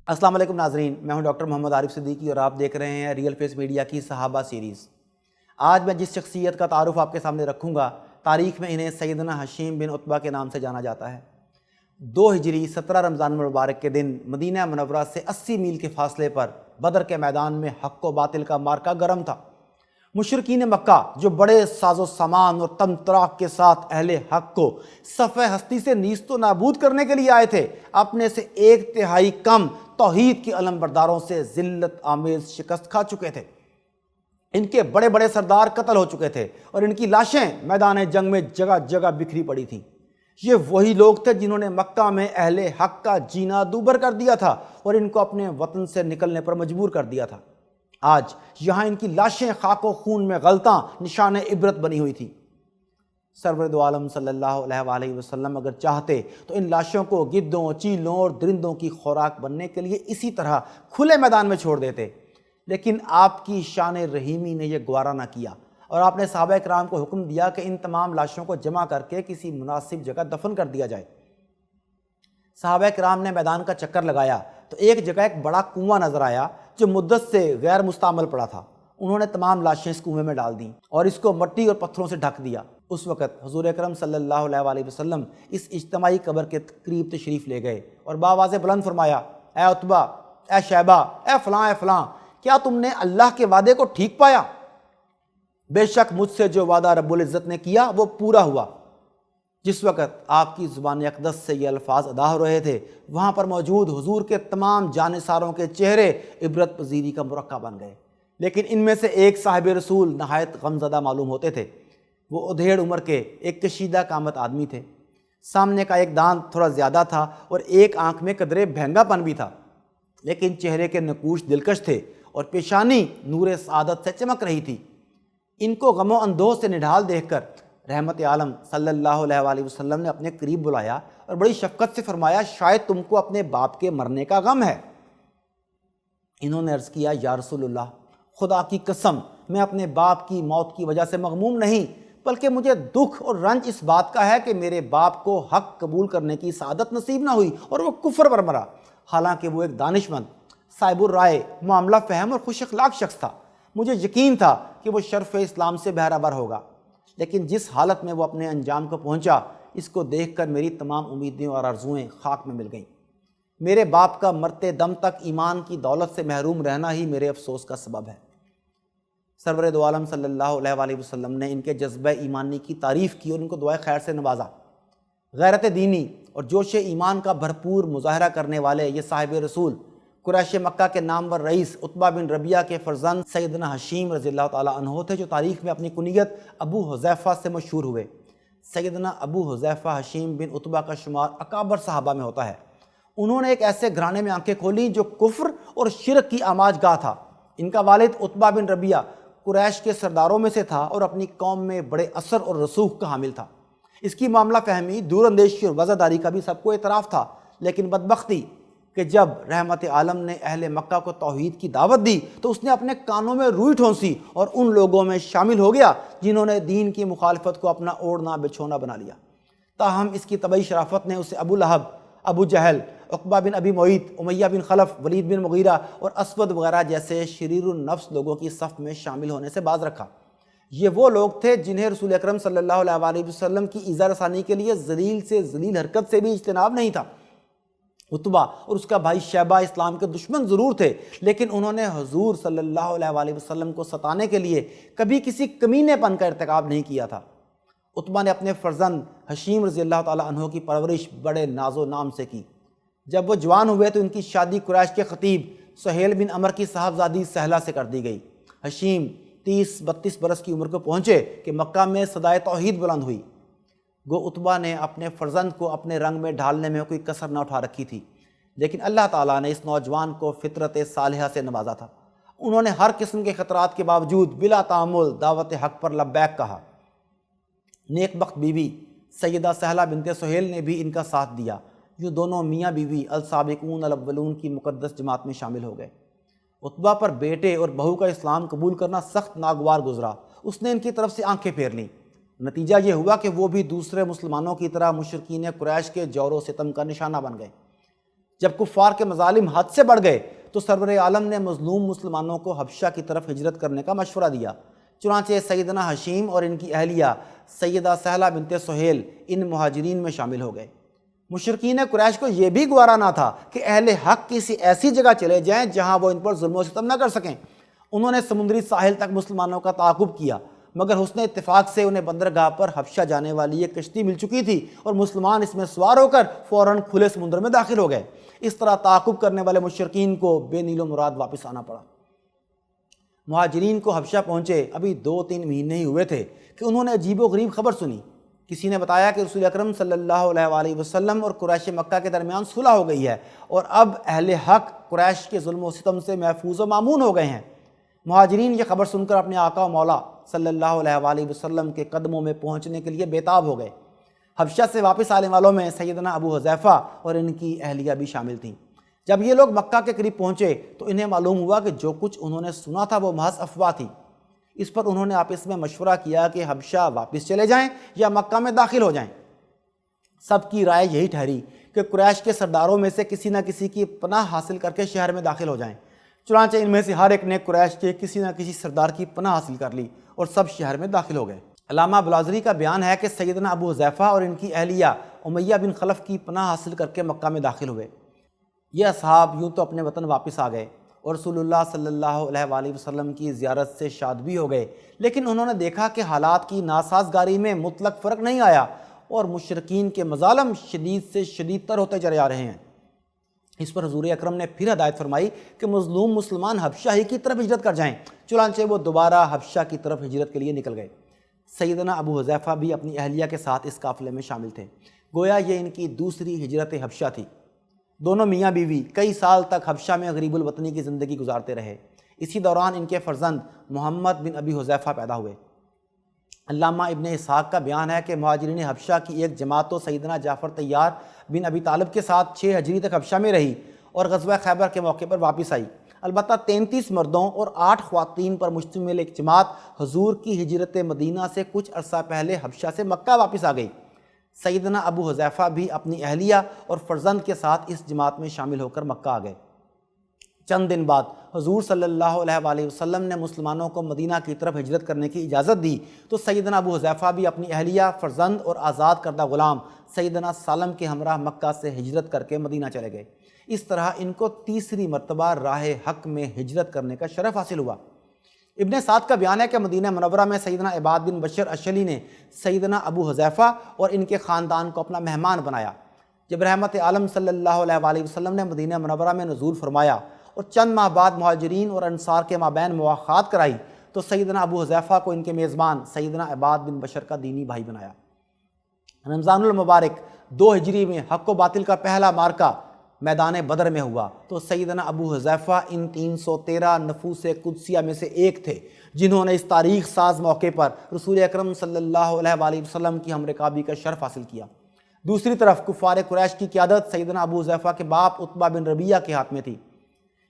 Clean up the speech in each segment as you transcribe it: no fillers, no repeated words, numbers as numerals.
السلام علیکم ناظرین، میں ہوں ڈاکٹر محمد عارف صدیقی اور آپ دیکھ رہے ہیں ریئل فیس میڈیا کی صحابہ سیریز۔ آج میں جس شخصیت کا تعارف آپ کے سامنے رکھوں گا، تاریخ میں انہیں سیدنا حشیم بن عتبہ کے نام سے جانا جاتا ہے۔ 2 ہجری 17 رمضان المبارک کے دن مدینہ منورہ سے 80 میل کے فاصلے پر بدر کے میدان میں حق و باطل کا معرکہ گرم تھا۔ مشرکین مکہ جو بڑے ساز و سامان اور تم تراک کے ساتھ اہل حق کو صفحہ ہستی سے نیست و نابود کرنے کے لیے آئے تھے، اپنے سے 1/3 کم توحید کے علم برداروں سے ذلت آمیز شکست کھا چکے تھے۔ ان کے بڑے بڑے سردار قتل ہو چکے تھے اور ان کی لاشیں میدان جنگ میں جگہ جگہ بکھری پڑی تھیں۔ یہ وہی لوگ تھے جنہوں نے مکہ میں اہل حق کا جینا دوبر کر دیا تھا اور ان کو اپنے وطن سے نکلنے پر مجبور کر دیا تھا۔ آج یہاں ان کی لاشیں خاک و خون میں غلطاں نشان عبرت بنی ہوئی تھی۔ سرور دو عالم صلی اللہ علیہ وآلہ وسلم اگر چاہتے تو ان لاشوں کو گدوں، چیلوں اور درندوں کی خوراک بننے کے لیے اسی طرح کھلے میدان میں چھوڑ دیتے، لیکن آپ کی شان رحیمی نے یہ گوارا نہ کیا اور آپ نے صحابہ کرام کو حکم دیا کہ ان تمام لاشوں کو جمع کر کے کسی مناسب جگہ دفن کر دیا جائے۔ صحابہ کرام نے میدان کا چکر لگایا تو ایک جگہ ایک بڑا کنواں نظر آیا جو مدت سے غیر مستعمل پڑا تھا۔ انہوں نے تمام لاشیں اس کنویں میں ڈال دیں اور اس کو مٹی اور پتھروں سے ڈھک دیا۔ اس وقت حضور اکرم صلی اللہ علیہ وآلہ وسلم اس اجتماعی قبر کے قریب تشریف لے گئے اور بآواز بلند فرمایا، اے عتبہ، اے شیبہ، اے فلاں، کیا تم نے اللہ کے وعدے کو ٹھیک پایا؟ بے شک مجھ سے جو وعدہ رب العزت نے کیا وہ پورا ہوا۔ جس وقت آپ کی زبان اقدس سے یہ الفاظ ادا ہو رہے تھے، وہاں پر موجود حضور کے تمام جانثاروں کے چہرے عبرت پذیری کا مرقع بن گئے، لیکن ان میں سے ایک صاحب رسول نہایت غمزدہ معلوم ہوتے تھے۔ وہ ادھیڑ عمر کے ایک کشیدہ قامت آدمی تھے۔ سامنے کا ایک دانت تھوڑا زیادہ تھا اور ایک آنکھ میں قدرے بھینگا پن بھی تھا، لیکن چہرے کے نقوش دلکش تھے اور پیشانی نور سعادت سے چمک رہی تھی۔ ان کو غم و اندوہ سے نڈھال دیکھ کر رحمت عالم صلی اللہ علیہ وآلہ وسلم نے اپنے قریب بلایا اور بڑی شفقت سے فرمایا، شاید تم کو اپنے باپ کے مرنے کا غم ہے۔ انہوں نے عرض کیا، یا رسول اللہ، خدا کی قسم میں اپنے باپ کی موت کی وجہ سے مغموم نہیں، بلکہ مجھے دکھ اور رنج اس بات کا ہے کہ میرے باپ کو حق قبول کرنے کی سعادت نصیب نہ ہوئی اور وہ کفر پر مرا۔ حالانکہ وہ ایک دانشمند، صاحب الرائے، معاملہ فہم اور خوش اخلاق شخص تھا۔ مجھے یقین تھا کہ وہ شرف اسلام سے بہرہ بر ہوگا، لیکن جس حالت میں وہ اپنے انجام کو پہنچا، اس کو دیکھ کر میری تمام امیدیں اور آرزوئیں خاک میں مل گئیں۔ میرے باپ کا مرتے دم تک ایمان کی دولت سے محروم رہنا ہی میرے افسوس کا سبب ہے۔ سرور دو عالم صلی اللہ علیہ وآلہ وسلم نے ان کے جذبہ ایمانی کی تعریف کی اور ان کو دعائے خیر سے نوازا۔ غیرت دینی اور جوش ایمان کا بھرپور مظاہرہ کرنے والے یہ صاحب رسول قریش مکہ کے نامور رئیس عتبہ بن ربیعہ کے فرزند سیدنا حشیم رضی اللہ تعالیٰ عنہ تھے، جو تاریخ میں اپنی کنیت ابو حذیفہ سے مشہور ہوئے۔ سیدنا ابو حذیفہ حشیم بن عتبہ کا شمار اکابر صحابہ میں ہوتا ہے۔ انہوں نے ایک ایسے گھرانے میں آنکھیں کھولیں جو کفر اور شرک کی آماج گاہ تھا۔ ان کا والد عتبہ بن ربیعہ قریش کے سرداروں میں سے تھا اور اپنی قوم میں بڑے اثر اور رسوخ کا حامل تھا۔ اس کی معاملہ فہمی، دور اندیشی اور وزاداری کا بھی سب کو اعتراف تھا، لیکن بدبختی کہ جب رحمت عالم نے اہل مکہ کو توحید کی دعوت دی تو اس نے اپنے کانوں میں روئی ٹھونسی اور ان لوگوں میں شامل ہو گیا جنہوں نے دین کی مخالفت کو اپنا اوڑھنا بچھونا بنا لیا۔ تاہم اس کی طبعی شرافت نے اسے ابو لہب، ابو جہل، عقبہ بن ابی معیط، امیہ بن خلف، ولید بن مغیرہ اور اسود وغیرہ جیسے شریر النفس لوگوں کی صف میں شامل ہونے سے باز رکھا۔ یہ وہ لوگ تھے جنہیں رسول اکرم صلی اللہ علیہ وآلہ وسلم کی ایذا رسانی کے لیے ذلیل سے ذلیل حرکت سے بھی اجتناب نہیں تھا۔ عتبہ اور اس کا بھائی شیبہ اسلام کے دشمن ضرور تھے، لیکن انہوں نے حضور صلی اللہ علیہ وآلہ وسلم کو ستانے کے لیے کبھی کسی کمینے پن کا ارتکاب نہیں کیا تھا۔ عتبہ نے اپنے فرزند حشیم رضی اللہ تعالیٰ عنہ کی پرورش بڑے ناز و نام سے کی۔ جب وہ جوان ہوئے تو ان کی شادی قریش کے خطیب سہیل بن عمر کی صاحبزادی سہلہ سے کر دی گئی۔ حشیم 30-32 برس کی عمر کو پہنچے کہ مکہ میں صدائے توحید بلند ہوئی۔ گو عتبہ نے اپنے فرزند کو اپنے رنگ میں ڈھالنے میں کوئی کسر نہ اٹھا رکھی تھی، لیکن اللہ تعالیٰ نے اس نوجوان کو فطرت صالحہ سے نوازا تھا۔ انہوں نے ہر قسم کے خطرات کے باوجود بلا تعامل دعوت حق پر لبیک کہا۔ نیک بخت بیوی سیدہ سہلہ بنت سہیل نے بھی ان کا ساتھ دیا۔ یہ دونوں میاں بیوی السابقون الاولون کی مقدس جماعت میں شامل ہو گئے۔ عتبہ پر بیٹے اور بہو کا اسلام قبول کرنا سخت ناگوار گزرا۔ اس نے ان کی طرف سے آنکھیں پھیر لیں۔ نتیجہ یہ ہوا کہ وہ بھی دوسرے مسلمانوں کی طرح مشرکین قریش کے جور و ستم کا نشانہ بن گئے۔ جب کفار کے مظالم حد سے بڑھ گئے تو سرور عالم نے مظلوم مسلمانوں کو حبشہ کی طرف ہجرت کرنے کا مشورہ دیا۔ چنانچہ سیدنا حشیم اور ان کی اہلیہ سیدہ سہلہ بنت سہیل ان مہاجرین میں شامل ہو گئے۔ مشرکین قریش کو یہ بھی گوارا نہ تھا کہ اہل حق کسی ایسی جگہ چلے جائیں جہاں وہ ان پر ظلم و ستم نہ کر سکیں۔ انہوں نے سمندری ساحل تک مسلمانوں کا تعاقب کیا، مگر حسن اتفاق سے انہیں بندرگاہ پر حبشہ جانے والی ایک کشتی مل چکی تھی اور مسلمان اس میں سوار ہو کر فوراً کھلے سمندر میں داخل ہو گئے۔ اس طرح تعاقب کرنے والے مشرکین کو بے نیل و مراد واپس آنا پڑا۔ مہاجرین کو حبشہ پہنچے ابھی 2-3 مہینے ہی ہوئے تھے کہ انہوں نے عجیب و غریب خبر سنی۔ کسی نے بتایا کہ رسول اکرم صلی اللہ علیہ وآلہ وسلم اور قریش مکہ کے درمیان صلح ہو گئی ہے اور اب اہل حق قریش کے ظلم و ستم سے محفوظ و مامون ہو گئے ہیں۔ مہاجرین یہ خبر سن کر اپنے آقا و مولا صلی اللہ علیہ وآلہ وسلم کے قدموں میں پہنچنے کے لیے بےتاب ہو گئے۔ حبشہ سے واپس آنے والوں میں سیدنا ابو حذیفہ اور ان کی اہلیہ بھی شامل تھیں۔ جب یہ لوگ مکہ کے قریب پہنچے تو انہیں معلوم ہوا کہ جو کچھ انہوں نے سنا تھا وہ محض افواہ تھی۔ اس پر انہوں نے آپس میں مشورہ کیا کہ حبشہ واپس چلے جائیں یا مکہ میں داخل ہو جائیں۔ سب کی رائے یہی ٹھہری کہ قریش کے سرداروں میں سے کسی نہ کسی کی پناہ حاصل کر کے شہر میں داخل ہو جائیں۔ چنانچہ ان میں سے ہر ایک نے قریش کے کسی نہ کسی سردار کی پناہ حاصل کر لی اور سب شہر میں داخل ہو گئے۔ علامہ بلازری کا بیان ہے کہ سیدنا ابو حذیفہ اور ان کی اہلیہ امیہ بن خلف کی پناہ حاصل کر کے مکہ میں داخل ہوئے۔ یہ اصحاب یوں تو اپنے وطن واپس آ گئے اور رسول اللہ صلی اللہ علیہ وآلہ وسلم کی زیارت سے شاد بھی ہو گئے، لیکن انہوں نے دیکھا کہ حالات کی ناسازگاری میں مطلق فرق نہیں آیا اور مشرکین کے مظالم شدید سے شدید تر ہوتے چلے جا رہے ہیں۔ اس پر حضور اکرم نے پھر ہدایت فرمائی کہ مظلوم مسلمان حبشہ ہی کی طرف ہجرت کر جائیں۔ چنانچہ وہ دوبارہ حبشہ کی طرف ہجرت کے لیے نکل گئے۔ سیدنا ابو حذیفہ بھی اپنی اہلیہ کے ساتھ اس قافلے میں شامل تھے۔ گویا یہ ان کی دوسری ہجرت حبشہ تھی۔ دونوں میاں بیوی کئی سال تک حبشہ میں غریب الوطنی کی زندگی گزارتے رہے۔ اسی دوران ان کے فرزند محمد بن ابی حذیفہ پیدا ہوئے۔ علامہ ابن اسحاق کا بیان ہے کہ مہاجرین حبشہ کی ایک جماعت تو سیدنا جعفر طیار بن ابی طالب کے ساتھ 6 ہجری تک حبشہ میں رہی اور غزوہ خیبر کے موقع پر واپس آئی۔ البتہ 33 مردوں اور 8 خواتین پر مشتمل ایک جماعت حضور کی ہجرت مدینہ سے کچھ عرصہ پہلے حبشہ سے مکہ واپس آ گئی۔ سیدنا ابو حذیفہ بھی اپنی اہلیہ اور فرزند کے ساتھ اس جماعت میں شامل ہو کر مکہ آ گئے۔ چند دن بعد حضور صلی اللہ علیہ وآلہ وسلم نے مسلمانوں کو مدینہ کی طرف ہجرت کرنے کی اجازت دی تو سیدنا ابو حذیفہ بھی اپنی اہلیہ، فرزند اور آزاد کردہ غلام سیدنا سالم کے ہمراہ مکہ سے ہجرت کر کے مدینہ چلے گئے۔ اس طرح ان کو تیسری مرتبہ راہ حق میں ہجرت کرنے کا شرف حاصل ہوا۔ ابن سعد کا بیان ہے کہ مدینہ منورہ میں سیدنا عباد بن بشر اشلی نے سیدنا ابو حذیفہ اور ان کے خاندان کو اپنا مہمان بنایا۔ جب رحمت عالم صلی اللہ علیہ وآلہ وسلم نے مدینہ منورہ میں نزول فرمایا اور چند ماہ بعد مہاجرین اور انصار کے مابین مواخات کرائی تو سیدنا ابو حذیفہ کو ان کے میزبان سیدنا عباد بن بشر کا دینی بھائی بنایا۔ رمضان المبارک 2 ہجری میں حق و باطل کا پہلا معرکہ میدان بدر میں ہوا تو سیدنا ابو حذیفہ ان 313 نفوس قدسیہ میں سے ایک تھے جنہوں نے اس تاریخ ساز موقع پر رسول اکرم صلی اللہ علیہ وآلہ وسلم کی ہمرکابی کا شرف حاصل کیا۔ دوسری طرف کفار قریش کی قیادت سیدنا ابو حذیفہ کے باپ عتبہ بن ربیعہ کے ہاتھ میں تھی۔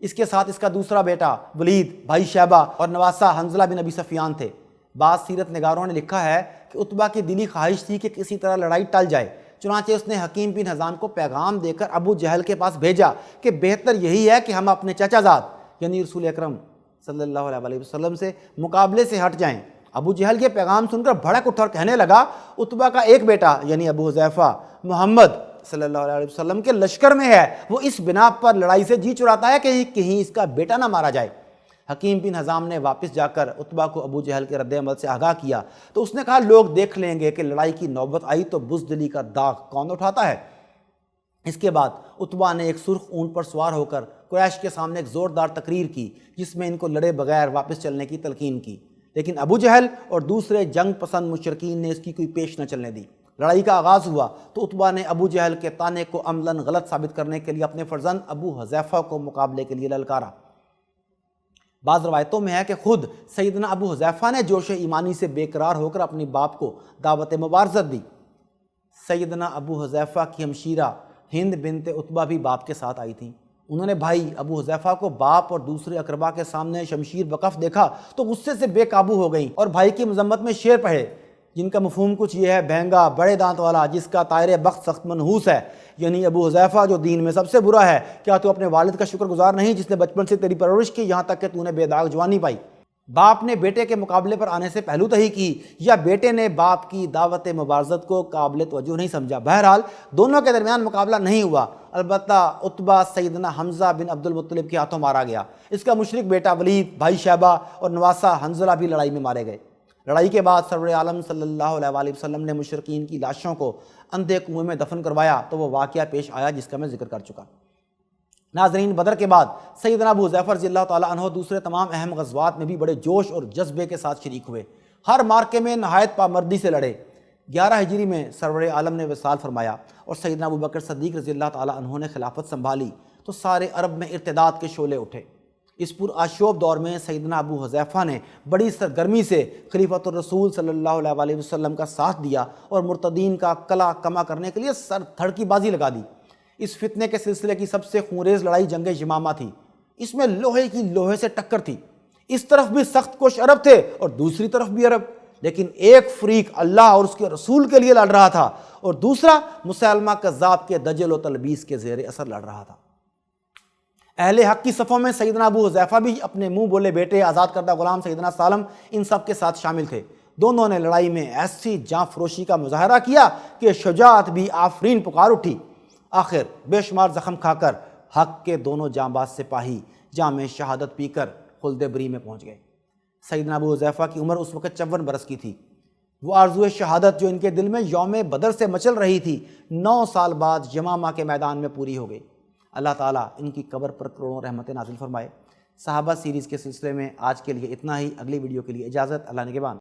اس کے ساتھ اس کا دوسرا بیٹا ولید، بھائی شیبہ اور نواسہ حنظلہ بن ابی سفیان تھے۔ بعض سیرت نگاروں نے لکھا ہے کہ عتبہ کی دلی خواہش تھی کہ کسی طرح لڑائی ٹل جائے، چنانچہ اس نے حکیم بن حزام کو پیغام دے کر ابو جہل کے پاس بھیجا کہ بہتر یہی ہے کہ ہم اپنے چچا زاد یعنی رسول اکرم صلی اللہ علیہ وآلہ وسلم سے مقابلے سے ہٹ جائیں۔ ابو جہل یہ پیغام سن کر بھڑک اٹھا اور کہنے لگا، عتبہ کا ایک بیٹا یعنی ابو حذیفہ محمد صلی اللہ علیہ وسلم کے لشکر میں ہے، وہ اس بنا پر لڑائی سے جی چراتا ہے کہ کہیں اس کا بیٹا نہ مارا جائے۔ حکیم بن حزام نے واپس جا کر عتبہ کو ابو جہل کے رد عمل سے آگاہ کیا تو اس نے کہا، لوگ دیکھ لیں گے کہ لڑائی کی نوبت آئی تو بزدلی کا داغ کون اٹھاتا ہے۔ اس کے بعد عتبہ نے ایک سرخ اونٹ پر سوار ہو کر قریش کے سامنے ایک زوردار تقریر کی جس میں ان کو لڑے بغیر واپس چلنے کی تلقین کی، لیکن ابو جہل اور دوسرے جنگ پسند مشرکین نے اس کی کوئی پیش نہ چلنے دی۔ لڑائی کا آغاز ہوا تو عتبہ نے ابو جہل کے طعنے کو عملاً غلط ثابت کرنے کے لیے اپنے فرزند ابو حذیفہ کو مقابلے کے لیے للکارا۔ بعض روایتوں میں ہے کہ خود سیدنا ابو حذیفہ نے جوش ایمانی سے بے قرار ہو کر اپنی باپ کو دعوت مبارزت دی۔ سیدنا ابو حذیفہ کی ہمشیرہ ہند بنت عتبہ بھی باپ کے ساتھ آئی تھیں۔ انہوں نے بھائی ابو حذیفہ کو باپ اور دوسرے اقربا کے سامنے شمشیر بکف دیکھا تو غصے سے بے قابو ہو گئیں اور بھائی کی مذمت میں شعر پڑھے، جن کا مفہوم کچھ یہ ہے: بہنگا، بڑے دانت والا، جس کا طائر بخت سخت منحوس ہے، یعنی ابو حذیفہ جو دین میں سب سے برا ہے، کیا تو اپنے والد کا شکر گزار نہیں جس نے بچپن سے تیری پرورش کی یہاں تک کہ تو نے بے داغ جوانی پائی؟ باپ نے بیٹے کے مقابلے پر آنے سے پہلو تہی کی یا بیٹے نے باپ کی دعوت مبارزت کو قابل توجہ نہیں سمجھا؟ بہرحال دونوں کے درمیان مقابلہ نہیں ہوا، البتہ عتبہ سیدنا حمزہ بن عبد المطلب کے ہاتھوں مارا گیا۔ اس کا مشرک بیٹا ولید، بھائی شیبہ اور نواسہ حنظلہ بھی لڑائی میں مارے گئے۔ لڑائی کے بعد سرور عالم صلی اللہ علیہ وآلہ وسلم نے مشرکین کی لاشوں کو اندھے کنویں میں دفن کروایا تو وہ واقعہ پیش آیا جس کا میں ذکر کر چکا۔ ناظرین، بدر کے بعد سیدنا ابو حذیفہ رضی اللہ تعالیٰ عنہ دوسرے تمام اہم غزوات میں بھی بڑے جوش اور جذبے کے ساتھ شریک ہوئے، ہر مارکے میں نہایت پامردی سے لڑے۔ 11 ہجری میں سرور عالم نے وصال فرمایا اور سیدنا ابو بکر صدیق رضی اللہ تعالیٰ عنہ نے خلافت سنبھالی تو سارے عرب میں ارتداد کے شعلے اٹھے۔ اس پرآشوب دور میں سیدنا ابو حذیفہ نے بڑی سرگرمی سے خلیفۃ الرسول صلی اللہ علیہ وآلہ وسلم کا ساتھ دیا اور مرتدین کا کلا کما کرنے کے لیے سر دھڑ کی بازی لگا دی۔ اس فتنے کے سلسلے کی سب سے خونریز لڑائی جنگ یمامہ تھی۔ اس میں لوہے کی لوہے سے ٹکر تھی، اس طرف بھی سخت کوش عرب تھے اور دوسری طرف بھی عرب، لیکن ایک فریق اللہ اور اس کے رسول کے لیے لڑ رہا تھا اور دوسرا مسیلمہ کذاب کے دجل و تلبیس کے زیر اثر لڑ رہا تھا۔ اہل حق کی صفوں میں سیدنا ابو حذیفہ بھی اپنے منہ بولے بیٹے آزاد کردہ غلام سیدنا سالم ان سب کے ساتھ شامل تھے۔ دونوں نے لڑائی میں ایسی جاں فروشی کا مظاہرہ کیا کہ شجاعت بھی آفرین پکار اٹھی۔ آخر بے شمار زخم کھا کر حق کے دونوں جانباز سپاہی جام شہادت پی کر خلد بری میں پہنچ گئے۔ سیدنا ابو حذیفہ کی عمر اس وقت 54 برس کی تھی۔ وہ آرزو شہادت جو ان کے دل میں یوم بدر سے مچل رہی تھی 9 سال بعد یمامہ کے میدان میں پوری ہو گئی۔ اللہ تعالیٰ ان کی قبر پر کروڑوں رحمتیں نازل فرمائے۔ صحابہ سیریز کے سلسلے میں آج کے لیے اتنا ہی۔ اگلی ویڈیو کے لیے اجازت، اللہ نگہبان۔